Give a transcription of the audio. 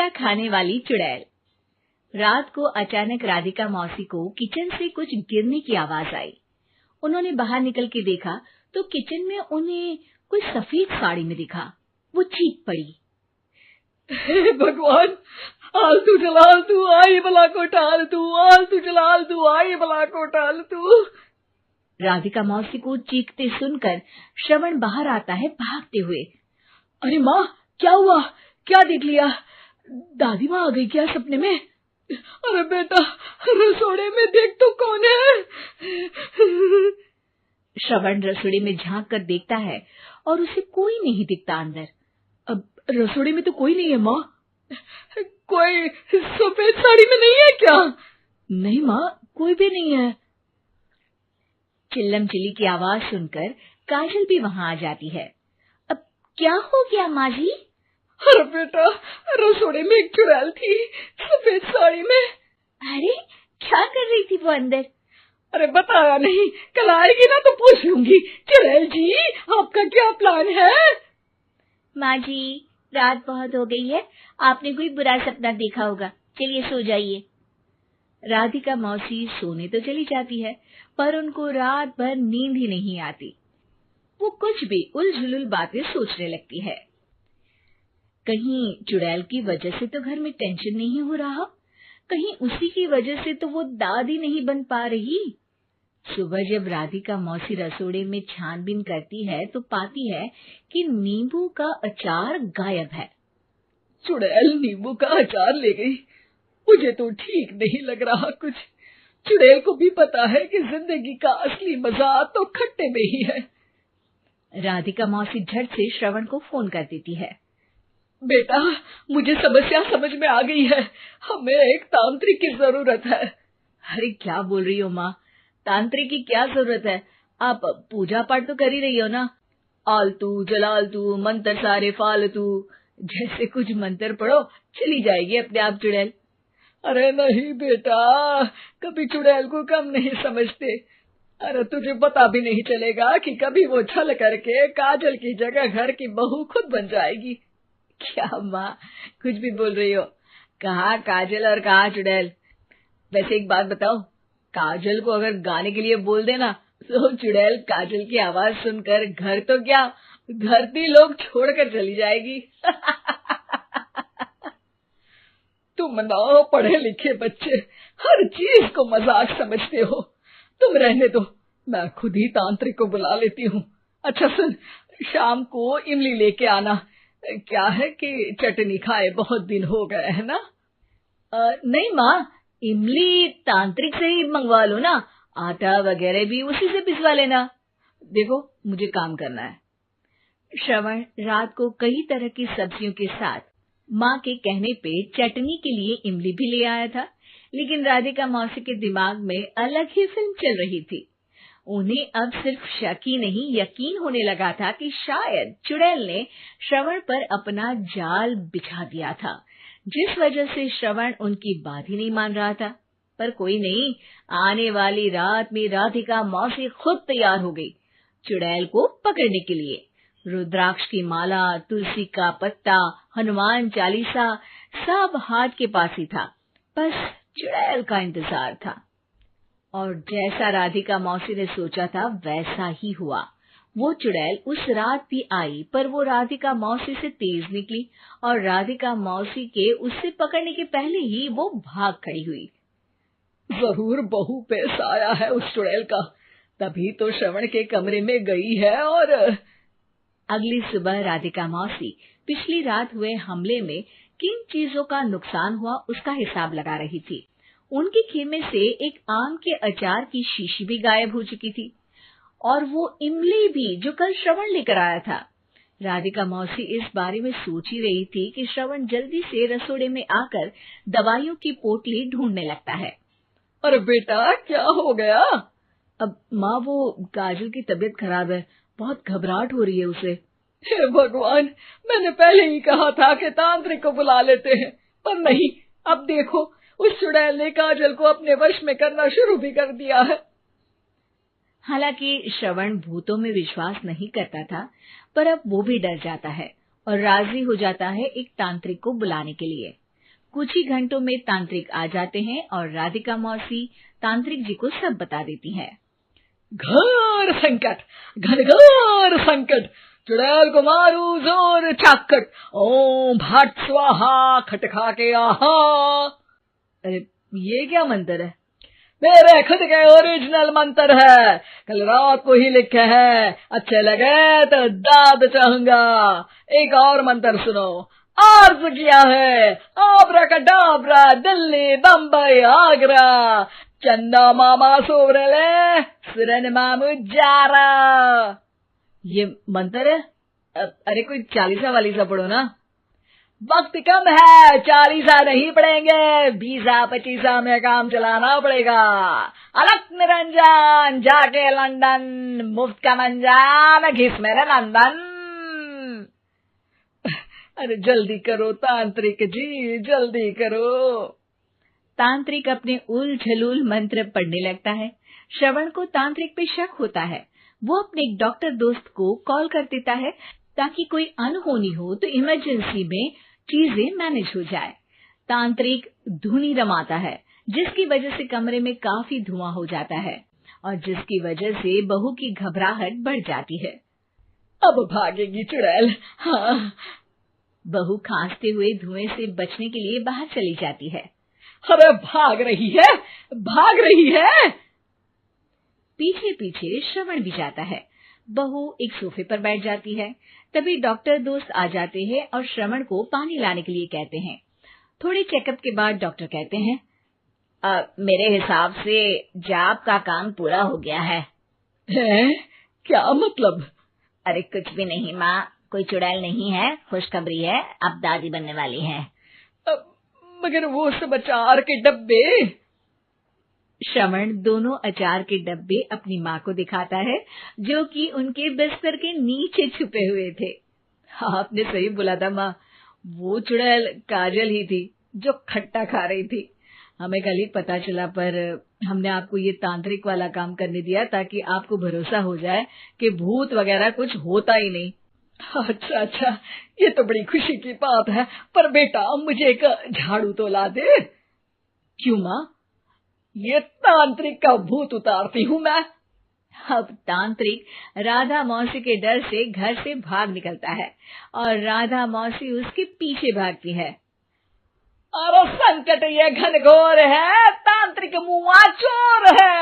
हमेशा खाने वाली चुड़ैल। रात को अचानक राधिका मौसी को किचन से कुछ गिरने की आवाज आई। उन्होंने बाहर निकल के देखा तो किचन में उन्हें कोई सफेद साड़ी में दिखा। वो चीख पड़ी, हे भगवान, आलतू जलाल तू आई भला को टाल तू, आलतू जलाल तू आई भला को टाल तू। राधिका मौसी को चीखते सुनकर श्रवण बाहर आता है भागते हुए। अरे माँ, क्या हुआ? क्या देख लिया? दादी माँ आ गई क्या सपने में? अरे बेटा, रसोड़े में देख तो कौन है? श्रवण रसोड़े में झांक कर देखता है और उसे कोई नहीं दिखता अंदर। अब रसोड़े में तो कोई नहीं है माँ। कोई सफेद साड़ी में नहीं है क्या? नहीं माँ, कोई भी नहीं है। चिल्लम चिल्ली की आवाज सुनकर काजल भी वहां आ जाती है। अब क्या हो गया माँ जी? अरे बेटा, रसोड़े में एक चुड़ैल थी सफेद साड़ी में। अरे क्या कर रही थी वो अंदर? अरे बताया नहीं, कल आएगी ना तो पूछ लूंगी। चुड़ैल जी, आपका क्या प्लान है? माँ जी, रात बहुत हो गई है, आपने कोई बुरा सपना देखा होगा, चलिए सो जाइए। राधिका मौसी सोने तो चली जाती है पर उनको रात भर नींद ही नहीं आती। वो कुछ भी उलझुल बातें सोचने लगती है। कहीं चुड़ैल की वजह से तो घर में टेंशन नहीं हो रहा, कहीं उसी की वजह से तो वो दादी नहीं बन पा रही। सुबह जब राधिका मौसी रसोड़े में छानबीन करती है तो पाती है कि नींबू का अचार गायब है। चुड़ैल नींबू का अचार ले गई, मुझे तो ठीक नहीं लग रहा कुछ। चुड़ैल को भी पता है कि जिंदगी का असली मजा तो खट्टे में ही है। राधिका मौसी झट से श्रवण को फोन कर देती है। बेटा, मुझे समस्या समझ में आ गई है, हमें एक तांत्रिक की जरूरत है। अरे क्या बोल रही हो माँ, तांत्रिक की क्या जरूरत है? आप पूजा पाठ तो कर ही रही हो ना। आलतू जलालतू मंत्र सारे फालतू जैसे कुछ मंत्र पढ़ो, चली जाएगी अपने आप चुड़ैल। अरे नहीं बेटा, कभी चुड़ैल को कम नहीं समझते। अरे तुझे पता भी नहीं चलेगा कि कभी वो छल करके काजल की जगह घर की बहू खुद बन जाएगी। क्या माँ, कुछ भी बोल रही हो? कहाँ काजल और कहाँ चुड़ैल? वैसे एक बात बताओ, काजल को अगर गाने के लिए बोल देना तो चुड़ैल काजल की आवाज सुनकर घर तो क्या, धरती लोग छोड़कर चली जाएगी। तुम ना पढ़े लिखे बच्चे हर चीज को मजाक समझते हो। तुम रहने दो, मैं खुद ही तांत्रिक को बुला लेती हूँ। अच्छा सुन, शाम को इमली लेके आना। क्या है कि चटनी खाए बहुत दिन हो गए है ना? नहीं माँ, इमली तांत्रिक से ही मंगवा लो ना, आटा वगैरह भी उसी से पिसवा लेना। देखो मुझे काम करना है। श्रवण रात को कई तरह की सब्जियों के साथ माँ के कहने पे चटनी के लिए इमली भी ले आया था, लेकिन राधिका मौसी के दिमाग में अलग ही फिल्म चल रही थी। उन्हें अब सिर्फ शक ही नहीं यकीन होने लगा था कि शायद चुड़ैल ने श्रवण पर अपना जाल बिछा दिया था, जिस वजह से श्रवण उनकी बात ही नहीं मान रहा था। पर कोई नहीं, आने वाली रात में राधिका मौसी खुद तैयार हो गई चुड़ैल को पकड़ने के लिए। रुद्राक्ष की माला, तुलसी का पत्ता, हनुमान चालीसा सब हाथ के पास ही था, बस चुड़ैल का इंतजार था। और जैसा राधिका मौसी ने सोचा था वैसा ही हुआ। वो चुड़ैल उस रात भी आई, पर वो राधिका मौसी से तेज निकली और राधिका मौसी के उससे पकड़ने के पहले ही वो भाग खड़ी हुई। जरूर बहू पे साया है उस चुड़ैल का, तभी तो श्रवण के कमरे में गई है। और अगली सुबह राधिका मौसी पिछली रात हुए हमले में किन चीजों का नुकसान हुआ उसका हिसाब लगा रही थी। उनके खेमे से एक आम के अचार की शीशी भी गायब हो चुकी थी और वो इमली भी जो कल श्रवण लेकर आया था। राधिका मौसी इस बारे में सोच ही रही थी कि श्रवण जल्दी से रसोड़े में आकर दवाइयों की पोटली ढूंढने लगता है। अरे बेटा, क्या हो गया? अब माँ, वो काजल की तबीयत खराब है, बहुत घबराहट हो रही है उसे। हे भगवान, मैंने पहले ही कहा था कि तांत्रिक को बुला लेते हैं, पर नहीं। अब देखो, उस चुड़ैल ने काजल को अपने वश में करना शुरू भी कर दिया है। हालांकि श्रवण भूतों में विश्वास नहीं करता था, पर अब वो भी डर जाता है और राजी हो जाता है एक तांत्रिक को बुलाने के लिए। कुछ ही घंटों में तांत्रिक आ जाते हैं और राधिका मौसी तांत्रिक जी को सब बता देती हैं। घोर संकट, घनघोर संकट, चुड़ैल को मारू जोर चाकट, ओम भट स्वाहा खटखा के आहा। अरे ये क्या मंत्र है? मेरे खुद के ओरिजिनल मंत्र है, कल रात को ही लिखे हैं, अच्छे लगे तो दाद चाहूंगा। एक और मंत्र सुनो, अर्ज किया है आब्राकडाब्रा, दिल्ली बम्बई आगरा, चंदा मामा सोवरले सुरन मामू जारा। ये मंत्र है? अरे कोई 40 वालीसा पढ़ो ना। वक्त कम है, 40 नहीं पड़ेंगे, 20-25 में काम चलाना पड़ेगा। अलग निरंजन जाके लंदन, मुफ्त का मंजान घिस मेरे नंदन। अरे जल्दी करो तांत्रिक जी, जल्दी करो। तांत्रिक अपने उल झलूल मंत्र पढ़ने लगता है। श्रवण को तांत्रिक पे शक होता है। वो अपने एक डॉक्टर दोस्त को कॉल कर देता है ताकि कोई अनहोनी हो तो इमरजेंसी में चीजें मैनेज हो जाए। तांत्रिक धुनी रमाता है, जिसकी वजह से कमरे में काफी धुआं हो जाता है और जिसकी वजह से बहू की घबराहट बढ़ जाती है। अब भागेगी चुड़ैल। हाँ। बहू खांसते हुए धुएं से बचने के लिए बाहर चली जाती है। अरे भाग रही है, भाग रही है। पीछे पीछे श्रवण भी जाता है। बहू एक सोफे पर बैठ जाती है। तभी डॉक्टर दोस्त आ जाते हैं और श्रवण को पानी लाने के लिए कहते हैं। थोड़े चेकअप के बाद डॉक्टर कहते हैं, मेरे हिसाब से जाप का काम पूरा हो गया है। क्या मतलब? अरे कुछ भी नहीं माँ, कोई चुड़ैल नहीं है, खुशखबरी है, अब दादी बनने वाली है। मगर वो सब अचार के डब्बे। श्रवण दोनों अचार के डब्बे अपनी माँ को दिखाता है, जो कि उनके बिस्तर के नीचे छुपे हुए थे। आपने सही बोला था माँ, वो चुड़ैल काजल ही थी जो खट्टा खा रही थी। हमें कल ही पता चला, पर हमने आपको ये तांत्रिक वाला काम करने दिया ताकि आपको भरोसा हो जाए कि भूत वगैरह कुछ होता ही नहीं। अच्छा अच्छा, ये तो बड़ी खुशी की बात है। पर बेटा मुझे एक झाड़ू तो ला दे। क्यों माँ? ये तांत्रिक का भूत उतारती हूँ मैं। अब तांत्रिक राधा मौसी के डर से घर से भाग निकलता है और राधा मौसी उसके पीछे भागती है। अरे संकट ये घनघोर है, तांत्रिक मुआ चोर है।